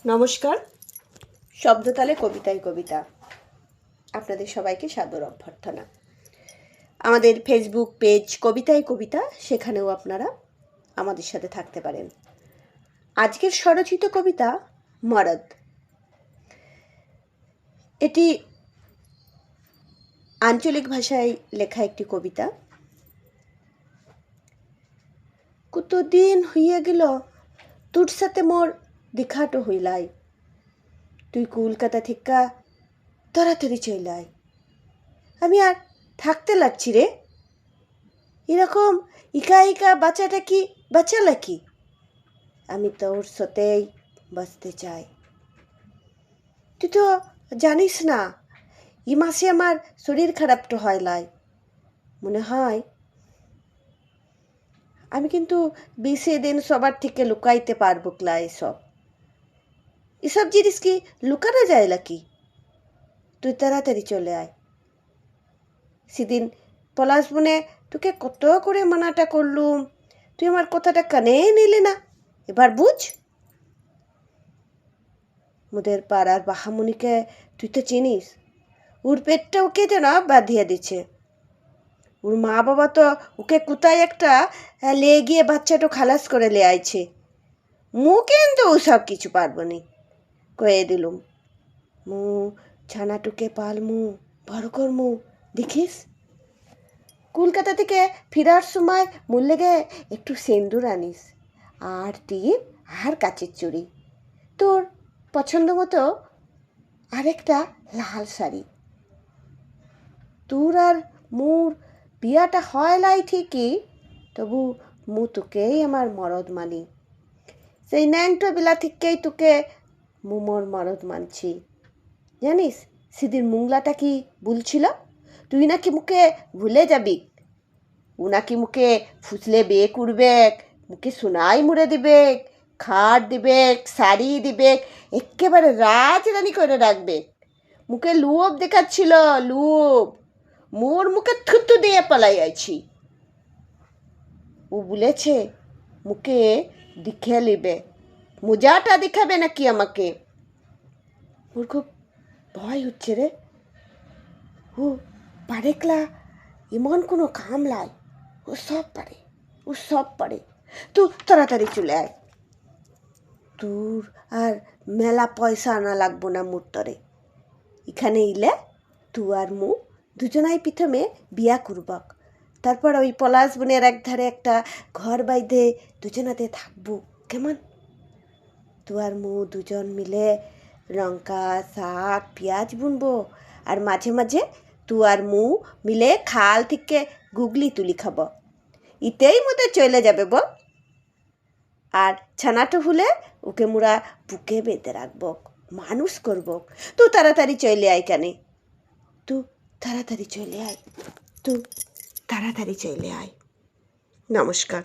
নমস্কার। শব্দতালে কবিতায় কবিতা আপনাদের সবাইকে সাদর অভ্যর্থনা। আমাদের ফেসবুক পেজ কবিতায় কবিতা, সেখানেও আপনারা আমাদের সাথে থাকতে পারেন। আজকের স্বরচিত কবিতা মরদ। এটি আঞ্চলিক ভাষায় লেখা একটি কবিতা। কতদিন হইয়া গেল তোর সাথে মোর দেখাটো হইলাই, তুই কলকাতা থেকে তাড়াতাড়ি চইলাই। আমি আর থাকতে লাগছি রে, এরকম ইকা ইকা বাচ্চাটা কি বাচ্চালা কি? আমি তোর সাথেই বাঁচতে চাই। তুই তো জানিস না এই মাসে আমার শরীর খারাপটা হয় লাই। মনে হয় আমি কিন্তু 20 দিন সবার থেকে লুকাইতে পারবো ক্লা। এসব জিনিস কি লুকানো যায় নাকি? তুই তাড়াতাড়ি চলে আয়। সেদিন পলাশ বনে তোকে কত করে মানাটা করলুম, তুই আমার কথাটা কানে নিলি না। এবার বুঝ। মোদের পাড়ার বাহামুনিকে তুই তো চিনিস, ওর পেটটা ওকে যেন বাঁধিয়ে দিচ্ছে। ওর মা বাবা তো ওকে কোথায় একটা গিয়ে বাচ্চাটা খালাস করে লে আইছে। মু কিন্তু ওসব কিছু পারবো নি, কয়ে দিলুম। মু ছানাটুকে পালমু, বড় করমু, দেখিস। কলকাতা থেকে ফেরার সময় মুর লেগে একটু সেন্দুর আনিস, আর টিপ আর কাচের চুড়ি, তোর পছন্দ মতো আরেকটা লাল শাড়ি। তোর আর মোর বিয়াটা হয় লাই ঠিকই, তবু মু তোকেই আমার মরদ মানি। সেই ন্যাংটো বেলা থেকেই তোকে মু মোর মরদ মানছি। জানিস সেদিন মুংলাটা কি বলছিল? তুই নাকি মুখে ভুলে যাবি, ও নাকি মুখে ফুসলে বিয়ে করবে, মুখে সোনাই মুড়ে দিবে, খাট দিবে, শাড়ি দিবে, একেবারে রাজরানী করে রাখবে। মুখে লুভ দেখাচ্ছিল, লুভ। মোর মুখে থুতু দিয়ে পালাই আছি। ও বলেছে মুখে দেখে লিবে, মজাটা দেখাবে নাকি আমাকে। ওর খুব ভয় হচ্ছে রে। ও পারেকলা এমন কোনো কাম লাই, ও সব পারে, ও সব পারে। তুই তাড়াতাড়ি চলে আয়। তোর আর মেলা পয়সা আনা লাগবো না মোর তরে। এখানে ইলে তুই আর মু দুজনাই প্রথমে বিয়া করবক, তারপর ওই পলাশ বনের একধারে একটা ঘর বাইধে দুজনাতে থাকবো, কেমন? তুই আর মু দুজন মিলে লঙ্কা শাক পেঁয়াজ বুনবো, আর মাঝে মাঝে তুই আর মু মিলে খাল থেকে গুগলি তুলি খাব। ইতেই মতো চলে যাবে বল। আর ছানাটো হলে ওকে মোরা বুকে বেঁধে রাখবো, মানুষ করব। তুই তাড়াতাড়ি চলে আয় কেনে, তুই তাড়াতাড়ি চলে আয়, তুই তাড়াতাড়ি চলে আয়। নমস্কার।